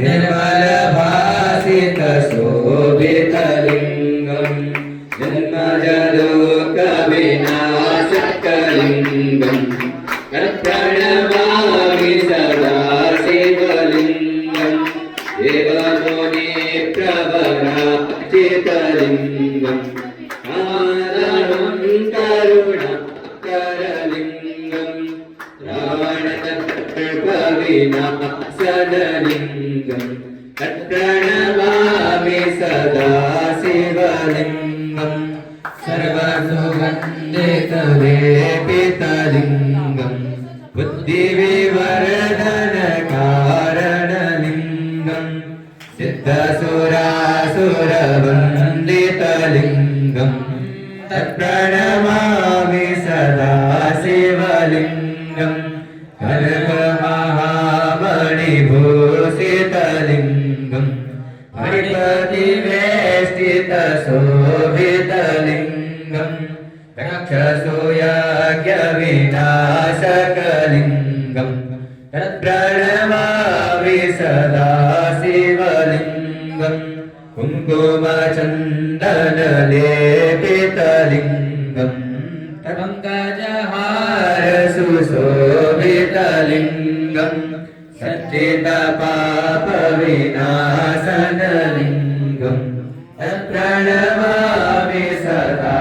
निर्मलभासितशोभितलिङ्गं जन्मजदुःखविनाशकलिङ्गं तत्प्रणमामि सदा शिवलिङ्गं देवमुनिप्रवराचितलिङ्गं कारणं करुणाकरलिङ्गं रावणतत्त्वविनाशनलिङ्गं तत्प्रणमामि सदा शिवलिङ्गं सर्वसुगन्धितलेपितलिङ्गं बुद्धिविवर्धनकारणलिङ्गं सिद्धसुरासुरवन्दितलिङ्गं तत्प्रणमामि सदा शिवलिङ्गं कल्पमहामणिभूषितलिङ्गं हरिपतिवेष्टितशोभितलिङ्गं रक्षसूयाज्ञविनाशकलिङ्गं तत्प्रणमामि सदा शिवलिङ्गं कुङ्कुमचन्दनलेपितलिङ्गं पङ्कजहारसुशोभितलिङ्गं सच्चितपापविनाशनलिङ्गं तत्प्रणमामि सदा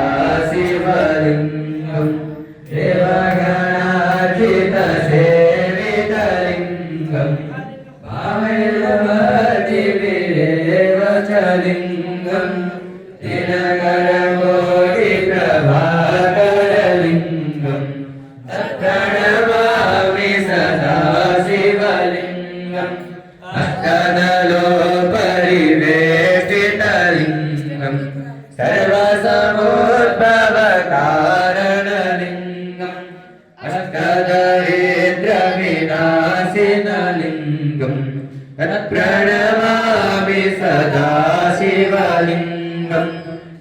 शिवलिङ्गं देवगणार्चितसेवितलिङ्गं भावैर्भक्तिविरेवचलिङ्गं दिनकरकोटिप्रभाकरलिङ्गं तत्प्रणमामि सदा शिवलिङ्गं अष्टदलोपरिवेष्टितलिङ्गं सर्वसमुद्भवकारणलिङ्गं अष्टदरिद्रविनाशिनलिङ्गं तत्प्रणमामि सदा शिवलिङ्गं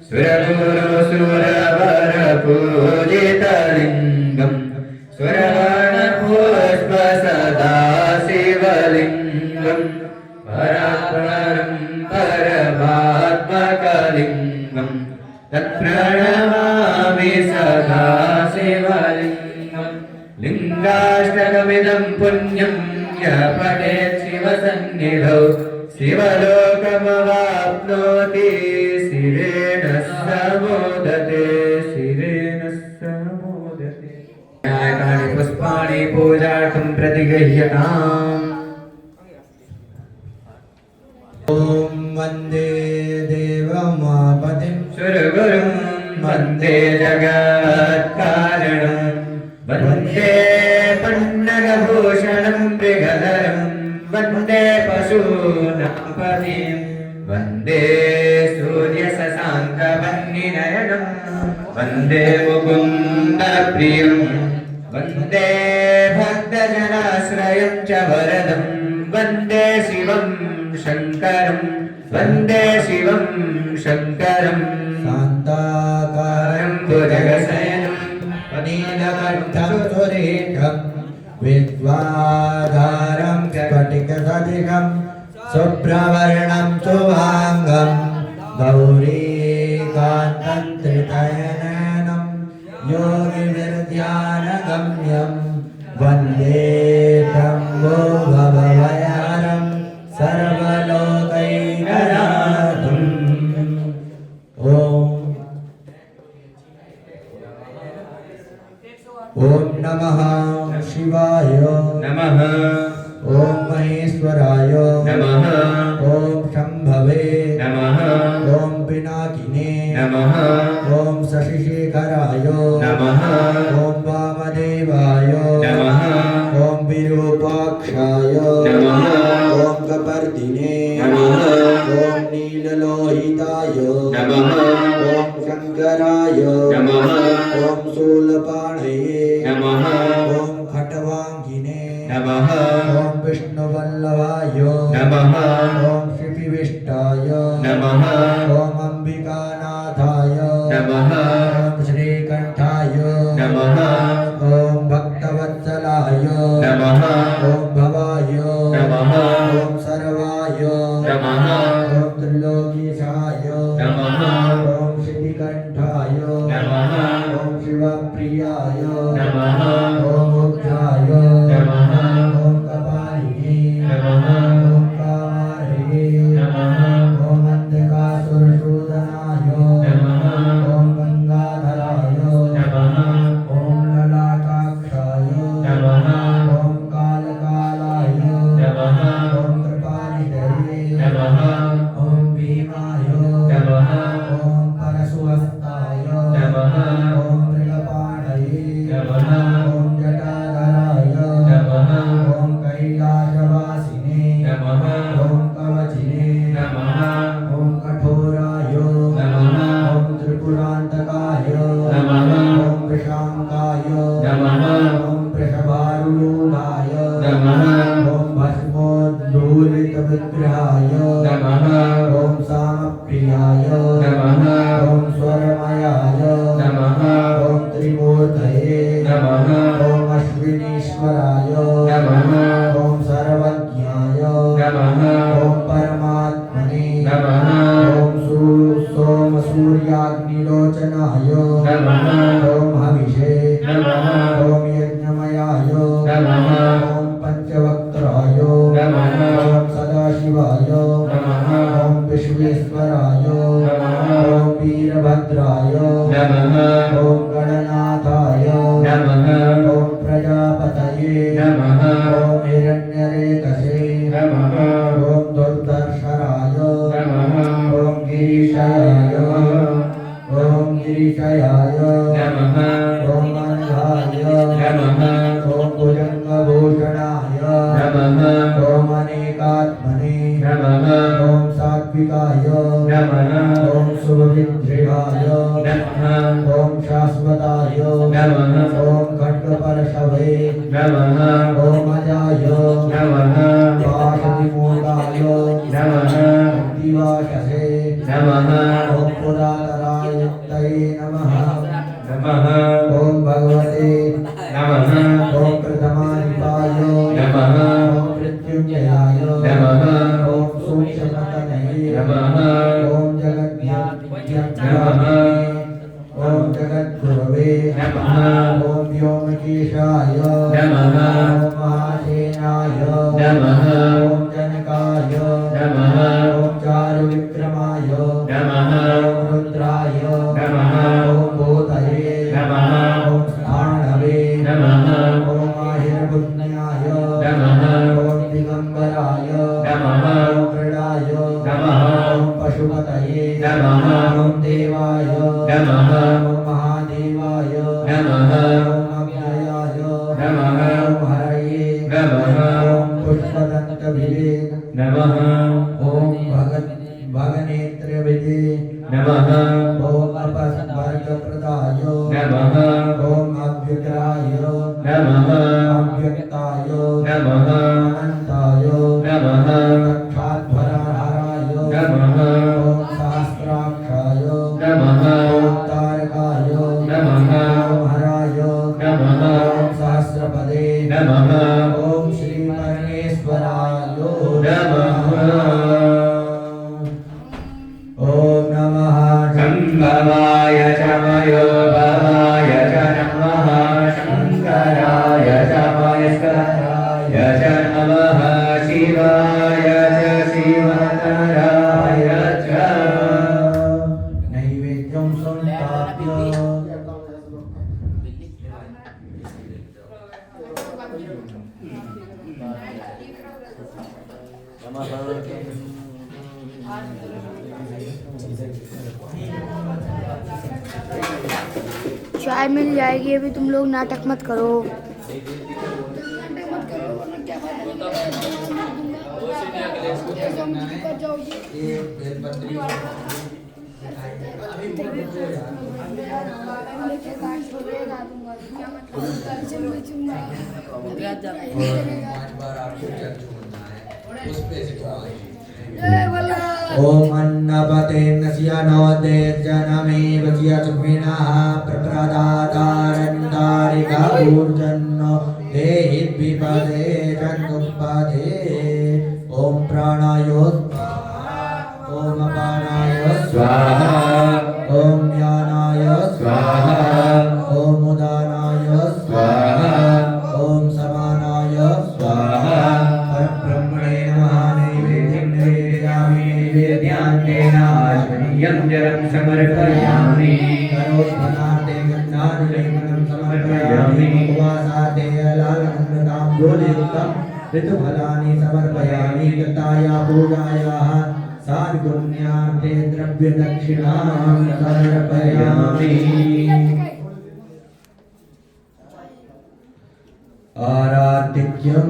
सुरगुरुसुरवरपूजितलिङ्गं सुरवर्णपुष्प सदा शिवलिङ्गं परात्परं परमात्मकलिङ्गं तत्प्रणमामि सदा शिवलिङ्गं लिङ्गाष्टकमिदं पुण्यं यः पठेत् शिवसन्निधौ शिवलोकमवाप्नोति शिरेण समोदते शिरेण समोदते। नायकानि पुष्पाणि पूजार्थं प्रतिगृह्यताम्। ॐ वन्दे देवमापतिं सुरगुरुं वन्दे जगत्कारणं वन्दे पन्नगभूषणं मृगधरं वन्दे पशूनां पतिं वन्दे सूर्यशशाङ्कवह्निनयनं वन्दे मुकुन्दप्रियं वन्दे भक्तजनाश्रयं च वरदं वन्दे शिवं शङ्करं वन्दे शिवं शङ्करं शान्ताकारं भुजगशयनं नीलकण्ठं सुरेखं विद्वाधारं स्फटिकसदृशं शुभ्रवर्णं शुभाङ्गं गौरीकान्तं त्रिनयनं योगिविद्यानगम्यं वन्दे शम्भोभवभयहरं सर्वलोकैकनाथम्। ॐ नमः शिवाय नमः ॐ महेश्वराय नमः ॐ शम्भवे नमः ॐ पिनाकिने नमः ॐ शशिशेखराय नमः ॐ वामदेवाय नमः ॐ विरूपाक्षाय नमः ॐ कपर्दिने नमः ॐ नीललोहिताय नमः ॐ शङ्कराय नमः ॐ शूलपाणये नमः ॐ खट्वाङ्गिने नमः ॐ विष्णुवल्लभाय नमः ॐ श्रीविष्टाय नमः ॐ अम्बिकानाथाय नमः ॐ श्रीकण्ठाय नमः ॐ भक्तवत्सलाय नमः ॐ भवाय नमः वज्रवासिने नमः ॐ कवचिने नमः ॐ कठोराय नमः ॐ त्रिपुरान्तकाय नमः ॐ वृषाङ्काय नमः ॐ वृषभारूढाय नमः ॐ भस्मोद्धूलितविग्रहाय नमः ॐ सामप्रियाय नमः ॐ स्वरमयाय नमः ॐ त्रिमूर्तये नमः ॐ अश्विनीश्वराय नमः ॐ सर्वज्ञाय नमः ॐ परमात्मने नमः ॐ सोमसूर्याग्निलोचनाय नमः ॐ हविषे नमः ॐ यज्ञमयाय नमः ॐ पञ्चवक्त्राय नमः ॐ सदाशिवाय नमः ॐ विश्वेश्वराय नमः ॐ वीरभद्राय नमः ॐ गणनाथाय नमः ॐ प्रजापतये नमः ॐ हिरण्यरेतसे नमः ॐ दुर्धर्षराय नमः ॐ गिरीशाय ॐ गिरीशयाय नमः ॐ अनघाय नमः ॐ भुजङ्गभूषणाय नमः ॐ अनेकात्मने नमः ॐ सात्विकाय नमः ॐ शुभविग्रहाय नमः ॐ शाश्वताय नमः ॐ खड्गपरशवे नमः ॐ अजाय नमः पाशविमूढाय नमः दिवाशसे नमः ॐ पुरातरायुक्तये नमः नमः ॐ भगवते नमः ॐ प्रथमाधिपाय नमः ॐ मृत्युञ्जयाय नमः ॐ सूक्ष्मतनये नमः ॐ जगद्व्याप्त्यै नमः ॐ जगद्गुरवे नमः ॐ व्योमकेशाय नमः ॐ महासेनाय नमः ॐ जनकाय नमः ॐ चारुविक्रमाय नमः ॐ रुद्राय नमः ॐ भूतये नमः ॐ स्थाणवे नमः ॐ आहिर्बुद्ध्याय नमः ॐ दिगम्बराय नमः ॐ मृडाय नमः ॐ पशुपतये नमः ॐ देवाय नमः ॐ महादेवाय नमः ॐ अव्ययाय नमः ॐ हरये नमः ॐ पुष्पदन्तविले नमः ॐ भगनेत्रविदे नमः ॐ अपस्वर्गप्रदाय नमः ॐ अव्यग्राय नमः अव्यक्ताय नमः अनन्ताय नमः साक्षात्पराहाराय नमः ॐ सहस्राक्षाय नमः ॐ तारकाय नमः ॐ हराय नमः ॐ सहस्रपदे नमः ॐ श्रीपरमेश्वराय नमः ॐ नमः शम्भवाय च मयोभवाय च नमः शङ्कराय च महेश्वराय च नमः शिवाय च शिवतराय च नैवेद्यं संस्थाप्य चाय मिल जाएगी, अभी तुम लोग नाटक मत करो। ॐ अन्नपतेन्नस्य नोदेर्जनमेव यस्मिनः प्रप्रदातारन्तारिकाभूर्जन्नो देहि द्विपदे चतुष्पदे ॐ प्राणाय स्वाहा ॐ अपानाय स्वाहा ॐ ज्ञानाय स्वाहा ॐ उदानाय स्वाहा ॐ समानाय स्वाहा परब्रह्मणे नमः नैवेद्यं नैवेद्यामि नैवेद्यान्तेनाश्वनीयं जलं समर्पयामि करोत्फलार्थे गन्धानुलेपनं समर्पयामि उपवासार्थे लालनम्रताम्बोधियुक्तं ऋतुफलानि समर्पयामि दत्ताया पूजायाः सार्गुण्यार्थे द्रव्यदक्षिणां समर्पयामि आराधिक्यं